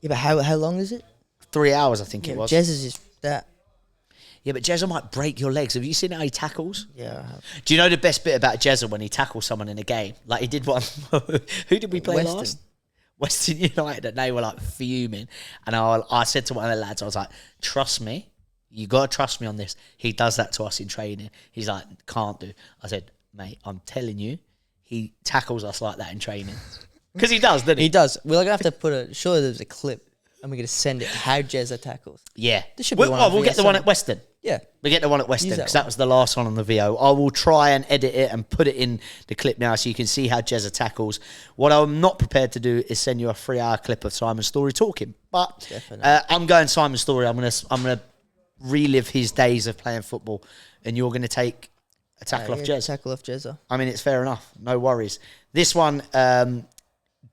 Yeah, but how long is it? 3 hours, I think Yeah, it was. Jez is just that. Yeah, but Jezza might break your legs. Have you seen how he tackles? Yeah, I have. Do you know the best bit about Jezza when he tackles someone in a game? Like he did one. Who did we play Western. last? Western United. And they were like fuming. And I said to one of the lads, I was like, trust me. You got to trust me on this. He does that to us in training. He's like, can't do. I said, mate, I'm telling you, he tackles us like that in training. Because he does, doesn't he? He does. We're going to have to put surely there's a clip and we're going to send it how Jezza tackles. Yeah. There should be one on We'll get the VSM. one at Western. Yeah. We get the one at Western Use that because that one. was the last one on the VO. I will try and edit it and put it in the clip now so you can see how Jezza tackles. What I'm not prepared to do is send you a 3-hour clip of Simon Story talking. But Definitely. I'm going Simon Story. I'm gonna relive his days of playing football, and you're gonna take a tackle off Jez. Tackle off Jezza. I mean, it's fair enough. No worries. This one,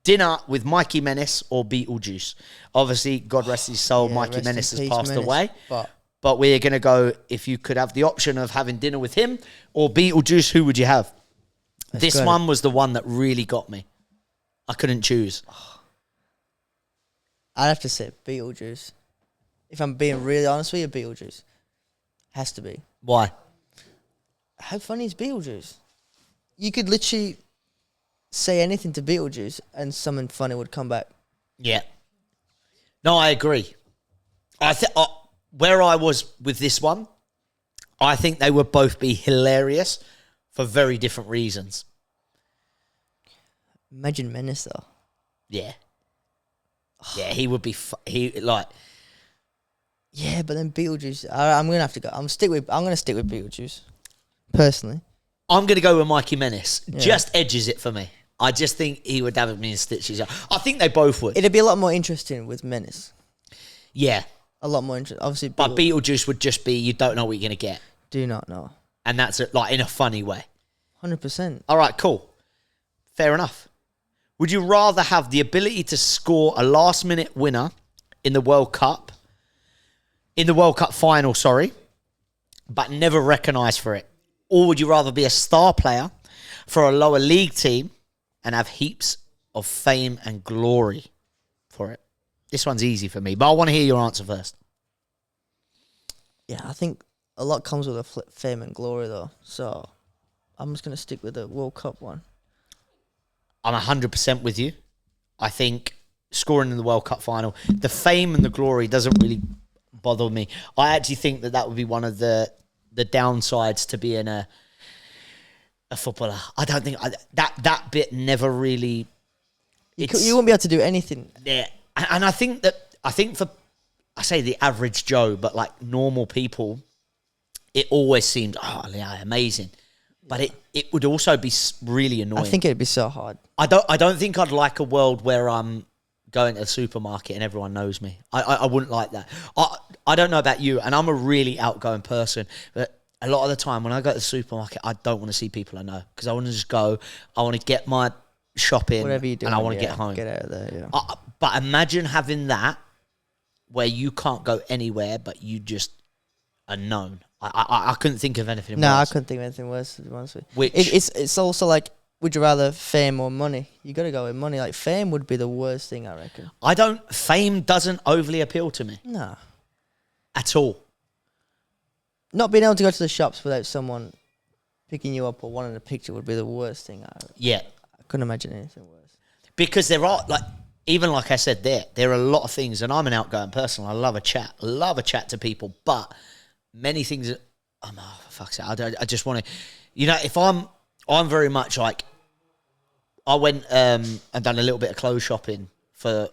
dinner with Mikey Menace or Beetlejuice. Obviously, God rest his soul, Yeah, Mikey rest in Menace has peace, passed Menace. away. But We're going to go, if you could have the option of having dinner with him or Beetlejuice, who would you have? This got it. one was the one that really got me. I couldn't choose. I'd have to say Beetlejuice. If I'm being really honest with you, Beetlejuice. Has to be. Why? How funny is Beetlejuice? You could literally say anything to Beetlejuice and something funny would come back. Yeah. No, I agree. Where I was with this one, I think they would both be hilarious for very different reasons. Imagine Menace though. Yeah. Yeah, he would be... Yeah, but then Beetlejuice. I'm gonna have to go. I'm gonna stick with Beetlejuice. Personally. I'm going to go with Mikey Menace. Yeah. Just edges it for me. I just think he would have me in stitches. I think they both would. It'd be a lot more interesting with Menace. Yeah. A lot more interesting. Obviously, But Beetlejuice would just be, you don't know what you're going to get. do not know. And that's like in a funny way. 100%. All right, cool. Fair enough. Would you rather have the ability to score a last-minute winner in the World Cup final, but never recognised for it? Or would you rather be a star player for a lower league team and have heaps of fame and glory for it? This one's easy for me, but I want to hear your answer first. Yeah, I think a lot comes with fame and glory though. So I'm just gonna stick with the World Cup one. I'm 100% with you. I think scoring in the World Cup final, the fame and the glory doesn't really bother me. I actually think that would be one of the downsides to being a footballer. I don't think that bit never really... You won't be able to do anything. Yeah, and I think for, I say the average Joe, but like normal people, it always seemed, oh yeah, amazing. But it would also be really annoying. I think it'd be so hard. I don't think I'd like a world where I'm going to the supermarket and everyone knows me. I wouldn't like that. I don't know about you, and I'm a really outgoing person, but a lot of the time when I go to the supermarket, I don't want to see people I know because I want to just go. I want to get my shopping, Whatever you do, and I want to get home. Get out of there. Yeah. But imagine having that where you can't go anywhere, but you just are known. I couldn't think of anything No, I worse. couldn't think of anything worse. To be honest with you. Which- It's also like, would you rather fame or money? You got to go with money. Like fame would be the worst thing, I reckon. Fame doesn't overly appeal to me No, at all. not being able to go to the shops without someone picking you up or wanting a picture would be the worst thing. I Yeah. couldn't imagine anything worse. Because there are, like, even like I said there are a lot of things, and I'm an outgoing person. I love a chat to people, but many things, oh, for fuck's sake, I just want to, if I'm very much like, I went and done a little bit of clothes shopping for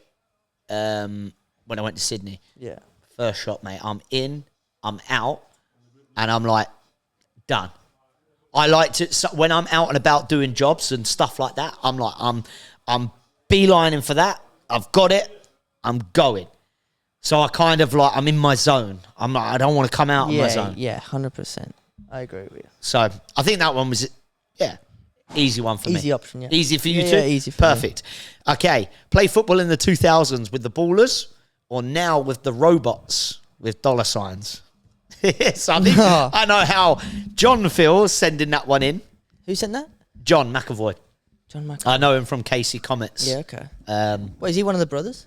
when I went to Sydney. Yeah. First shop, mate. I'm in, I'm out, and I'm like, done. I like to, so when I'm out and about doing jobs and stuff like that, I'm like, I'm beelining for that. I've got it. I'm going. So I kind of like, I'm in my zone. I'm like, I don't want to come out of my zone. Yeah, 100%. I agree with you. So I think that one was, easy one for me. Easy option, yeah. Easy for you Yeah, too? yeah, easy for me. Perfect. Okay. Play football in the 2000s with the ballers or now with the robots with dollar signs? So I think I know how John feels sending that one in. Who sent that? John McAvoy. John McAvoy. I know him from Casey Comets. Yeah, okay. Um, Is he one of the brothers?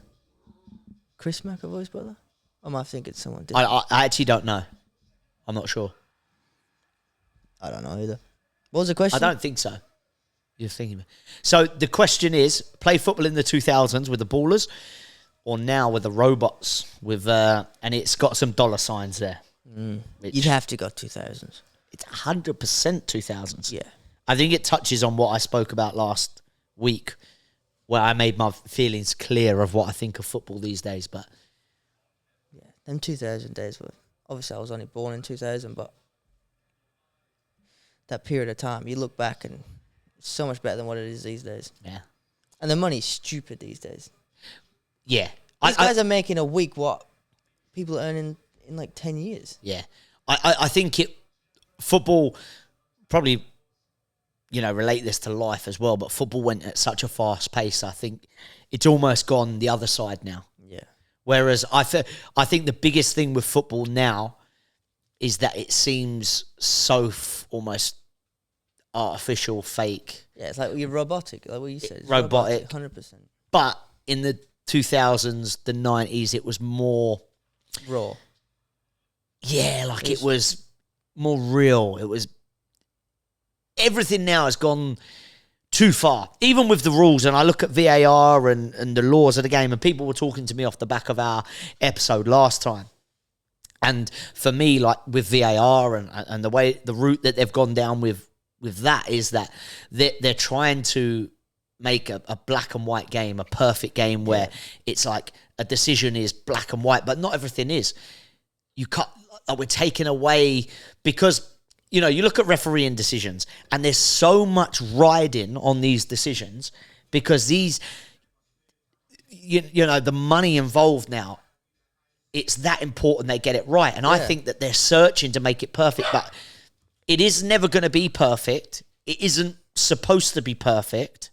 Chris McAvoy's brother? I might think it's someone different. I actually don't know. I'm not sure. I don't know either. What was the question? I don't think so. You're thinking. So the question is, play football in the 2000s with the ballers or now with the robots with and it's got some dollar signs there. You'd have to go 2000s. It's 100% 2000s. Yeah. I think it touches on what I spoke about last week where I made my feelings clear of what I think of football these days. But Yeah. Them 2000 days were... Obviously, I was only born in 2000, but that period of time, you look back and it's so much better than what it is these days. yeah. And the money's stupid these days. Yeah. These guys are making a week what people are earning in like 10 years. Yeah. I think football probably, relate this to life as well, but football went at such a fast pace. I think it's almost gone the other side now. Yeah. Whereas I think the biggest thing with football now is that it seems so almost artificial, fake. Yeah, it's like you're robotic, like what you said. It's Robotic. 100%. But in the 2000s, the 90s, it was more... Raw. Yeah, like it was more real. It was... Everything now has gone too far. Even with the rules, and I look at VAR and the laws of the game, and people were talking to me off the back of our episode last time. And for me, like with VAR and the route that they've gone down with that is that they're trying to make a black and white game, a perfect game where it's like a decision is black and white, but not everything is. We're taking away because, you look at refereeing decisions and there's so much riding on these decisions because these, the money involved now, it's that important they get it right. And I think that they're searching to make it perfect, but it is never going to be perfect. It isn't supposed to be perfect.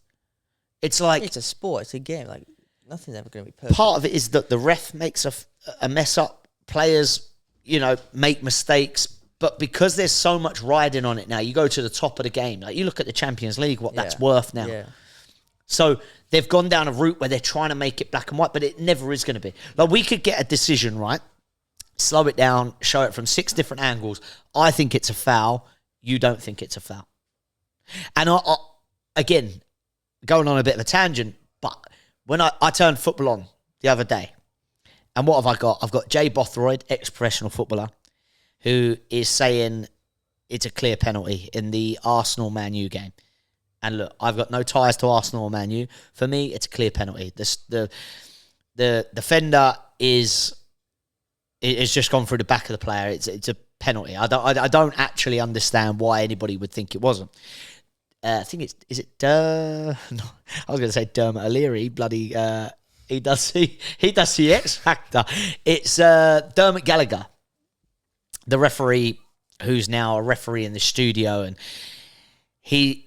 It's like... It's a sport. It's a game. Like, nothing's ever going to be perfect. Part of it is that the ref makes a mess up. Players, make mistakes. But because there's so much riding on it now, you go to the top of the game. Like, you look at the Champions League, what that's worth now. Yeah. So they've gone down a route where they're trying to make it black and white, but it never is going to be. Like, we could get a decision, right? Slow it down, show it from 6 different angles. I think it's a foul. You don't think it's a foul. And I again, going on a bit of a tangent, but when I turned football on the other day, and what have I got? I've got Jay Bothroyd, ex-professional footballer, who is saying it's a clear penalty in the Arsenal-Man U game. And look, I've got no ties to Arsenal or Man U. For me, it's a clear penalty. The defender is just gone through the back of the player. It's a penalty. I don't actually understand why anybody would think it wasn't. I think no, I was going to say Dermot O'Leary. Bloody he does the X Factor. It's Dermot Gallagher, the referee who's now a referee in the studio, and he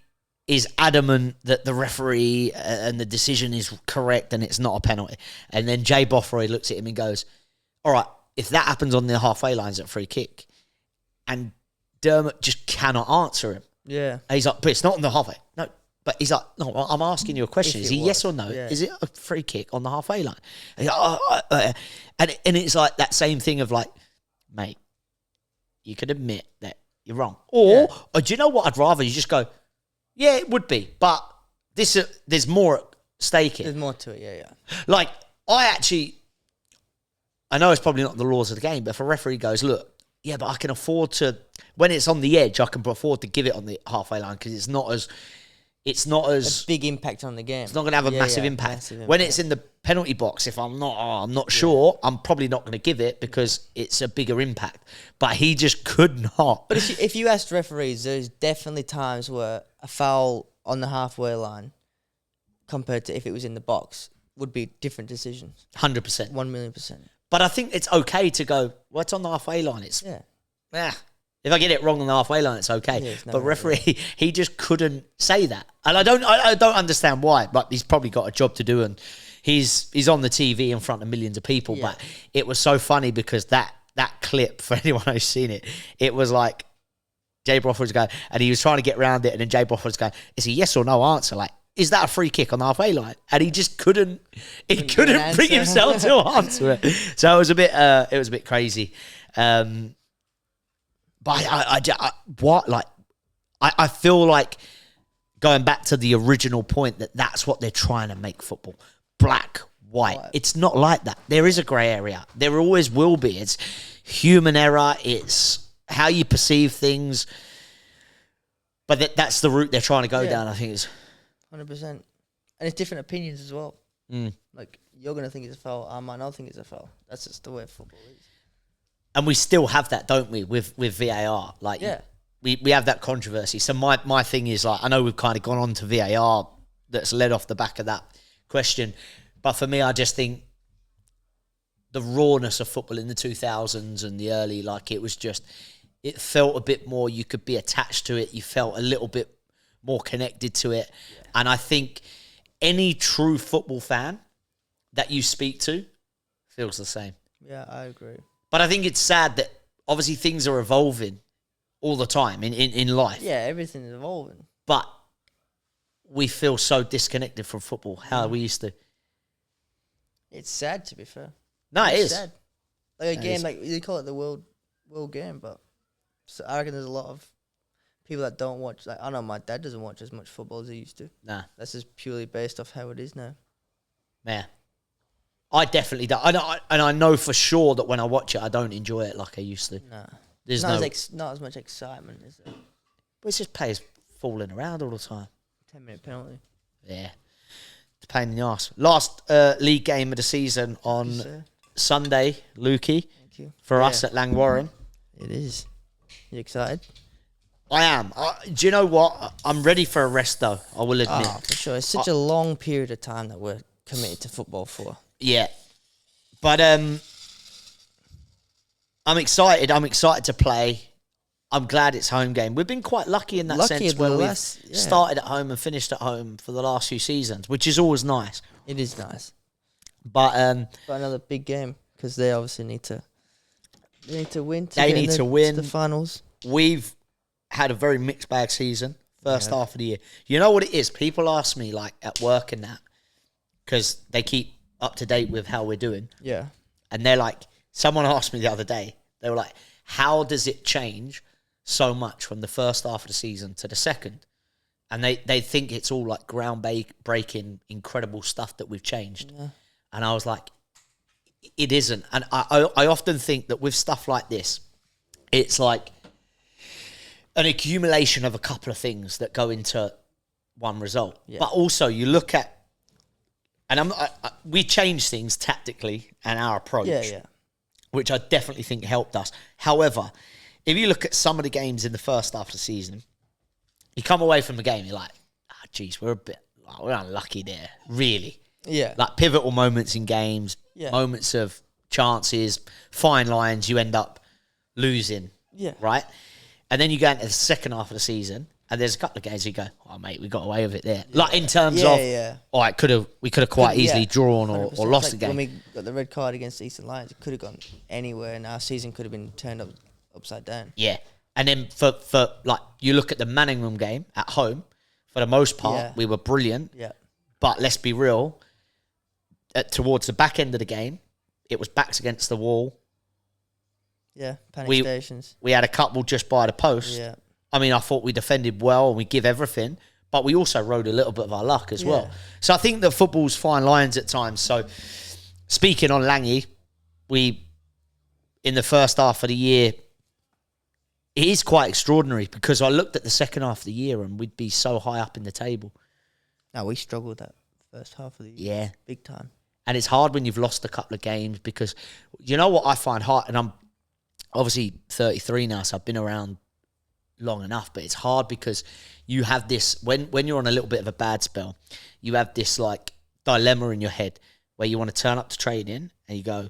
is adamant that the referee and the decision is correct and it's not a penalty. And then Jay Bothroyd looks at him and goes, all right, if that happens on the halfway line, it's a free kick. And Dermot just cannot answer him. Yeah. And he's like, but it's not on the halfway. No, but he's like, no, I'm asking you a question. If Is it he was, yes or no? yeah. Is it a free kick on the halfway line? And, he's like, and it's like that same thing of like, mate, you could admit that you're wrong. Or do you know what? I'd rather you just go, yeah, it would be, but there's more at stake here. There's more to it, yeah. Like, I know it's probably not the laws of the game, but if a referee goes, look, yeah, but I can afford to, when it's on the edge, I can afford to give it on the halfway line because it's not as, it's not A as big impact on the game. it's not going to have a massive impact. massive When it's in the penalty box, if I'm not sure, I'm probably not going to give it because it's a bigger impact. But he just could not. But if you asked referees, there's definitely times where a foul on the halfway line compared to if it was in the box would be different decisions. 100%. 1,000,000%. But I think it's okay to go, well, it's on the halfway line. It's Yeah. if I get it wrong on the halfway line, it's okay. Yeah, it's no but worry, referee, he just couldn't say that, and I don't understand why. But he's probably got a job to do, and he's on the TV in front of millions of people. Yeah. But it was so funny because that clip, for anyone who's seen it, it was like Jay Broff was going, and he was trying to get around it, and then Jay Broff was going, "It's a yes or no answer, like." Is that a free kick on the halfway line? And he just couldn't bring himself to answer it. So it was a bit crazy. But I feel like going back to the original point that's what they're trying to make football. Black, white. It's not like that. There is a grey area. There always will be. It's human error. It's how you perceive things. But that's the route they're trying to go down, I think. 100%. And it's different opinions as well. Mm. Like, you're going to think it's a foul. I might not think it's a foul. That's just the way football is. And we still have that, don't we, with VAR? Like, we have that controversy. So my thing is, like, I know we've kind of gone on to VAR that's led off the back of that question. But for me, I just think the rawness of football in the 2000s and the early, like, it felt a bit more, you could be attached to it. You felt a little bit more connected to it. Yeah. And I think any true football fan that you speak to feels the same. Yeah, I agree. But I think it's sad that obviously things are evolving all the time in life. Yeah, everything is evolving. But we feel so disconnected from football, how we used to. It's sad, to be fair. No, it is. Sad. Like a game, like you call it the world game, but so I reckon there's a lot of people that don't watch. Like, I know my dad doesn't watch as much football as he used to. Nah. That's just purely based off how it is now. Yeah. I definitely don't. And I know for sure that when I watch it, I don't enjoy it like I used to. Nah. There's not as much excitement, is there? But it's just players falling around all the time. 10-minute penalty. Yeah. It's a pain in the arse. Last league game of the season on Sunday, Lukey. Thank you. For us at Langwarren. It is. You excited? I am. Do you know what? I'm ready for a rest, though. I will admit. Oh, for sure. It's such a long period of time that we're committed to football for. Yeah. But I'm excited. I'm excited to play. I'm glad it's home game. We've been quite lucky in that sense where we've started at home and finished at home for the last few seasons, which is always nice. It is nice. But another big game because they obviously need to win. They need to win. To the finals. We've had a very mixed bag season, first half of the year. You know what it is? People ask me, like, at work and that, because they keep up to date with how we're doing. Yeah. And they're like, someone asked me the other day, they were like, how does it change so much from the first half of the season to the second? And they think it's all like ground-breaking, incredible stuff that we've changed. Yeah. And I was like, it isn't. And I often think that with stuff like this, it's like an accumulation of a couple of things that go into one result. Yeah. But also you look at, and we changed things tactically and our approach, which I definitely think helped us. However, if you look at some of the games in the first half of the season, you come away from the game, you're like, geez, we're unlucky there, really. Yeah. Like pivotal moments in games, moments of chances, fine lines, you end up losing, right? And then you go into the second half of the season, and there's a couple of games you go, oh, mate, we got away with it there. Yeah. Like in terms of, all right, we could have quite easily drawn or lost the game. When we got the red card against Eastern Lions, it could have gone anywhere, and our season could have been turned upside down. Yeah. And then for like, you look at the Manningham game at home, for the most part, we were brilliant. Yeah. But let's be real, towards the back end of the game, it was backs against the wall. Yeah, panic stations. We had a couple just by the post. Yeah. I mean, I thought we defended well and we give everything, but we also rode a little bit of our luck as well. So I think that football's fine lines at times. So speaking on Langy, we, in the first half of the year, it is quite extraordinary because I looked at the second half of the year and we'd be so high up in the table. No, we struggled that first half of the year. Yeah. Big time. And it's hard when you've lost a couple of games because you know what I find hard, and I'm obviously 33 now, so I've been around long enough, but it's hard because you have this, when you're on a little bit of a bad spell, you have this like dilemma in your head where you want to turn up to training and you go,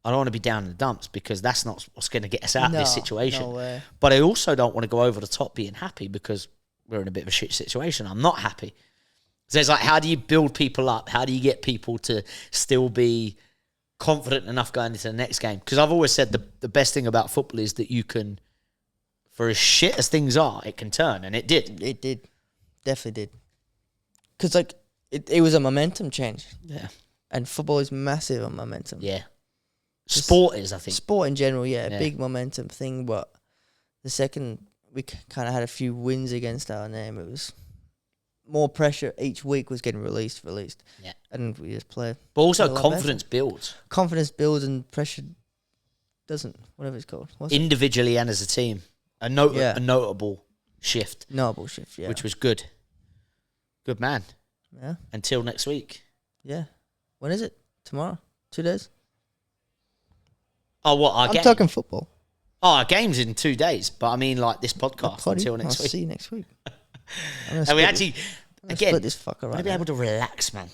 I don't want to be down in the dumps because that's not what's going to get us out of this situation. No way. But I also don't want to go over the top being happy because we're in a bit of a shit situation. I'm not happy. So it's like, how do you build people up? How do you get people to still be confident enough going into the next game? Because I've always said the best thing about football is that you can, for as shit as things are, it can turn. And it did. It did. Definitely did. Because, like, it was a momentum change. Yeah. And football is massive on momentum. Yeah. Sport is, I think. Sport in general, yeah. Yeah. Big momentum thing. But the second we kind of had a few wins against our name, it was more pressure. Each week was getting released. Yeah. And we just play. But also a lot confidence builds. Confidence builds and pressure doesn't, whatever it's called. What's it? Individually and as a team. A notable shift. Notable shift, yeah. Which was good. Good man. Yeah. Until next week. Yeah. When is it? Tomorrow? 2 days? Oh, what? Our I'm game? talking football. Oh, our game's in 2 days. But I mean, like, this podcast until next I'll week. see you next week. And we actually, again, split this fucker we're right going to be now. able to relax, man.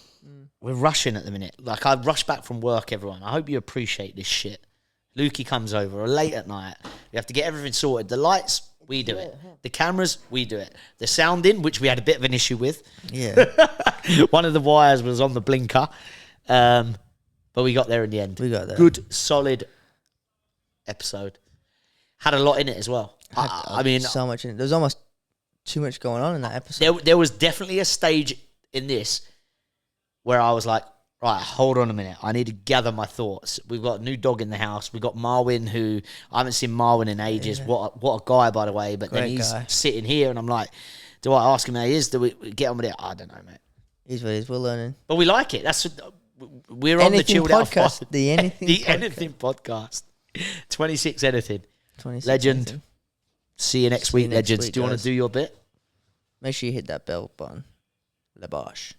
We're rushing at the minute. Like, I rush back from work, everyone. I hope you appreciate this shit. Lukey comes over, or late at night. We have to get everything sorted. The lights, we do it. The cameras, we do it. The sounding, which we had a bit of an issue with. Yeah. One of the wires was on the blinker. But we got there in the end. We got there. Good, solid episode. Had a lot in it as well. I mean, so much in it. There was almost too much going on in that episode. there was definitely a stage in this where I was like, right, hold on a minute. I need to gather my thoughts. We've got a new dog in the house. We've got Marwin, who I haven't seen Marwin in ages. Yeah. What a guy, by the way. But then Great he's guy. sitting here, and I'm like, do I ask him how he is? Do we get on with it? I don't know, mate. He's what it is. We're learning. But we like it. We're on the Anything chilled out podcast. pod. The Anything The podcast. Anything podcast. 26 Anything. 26 Legend. anything. See you next See you week, next legends. week, Do you want guys. to do your bit? Make sure you hit that bell button. La bosh.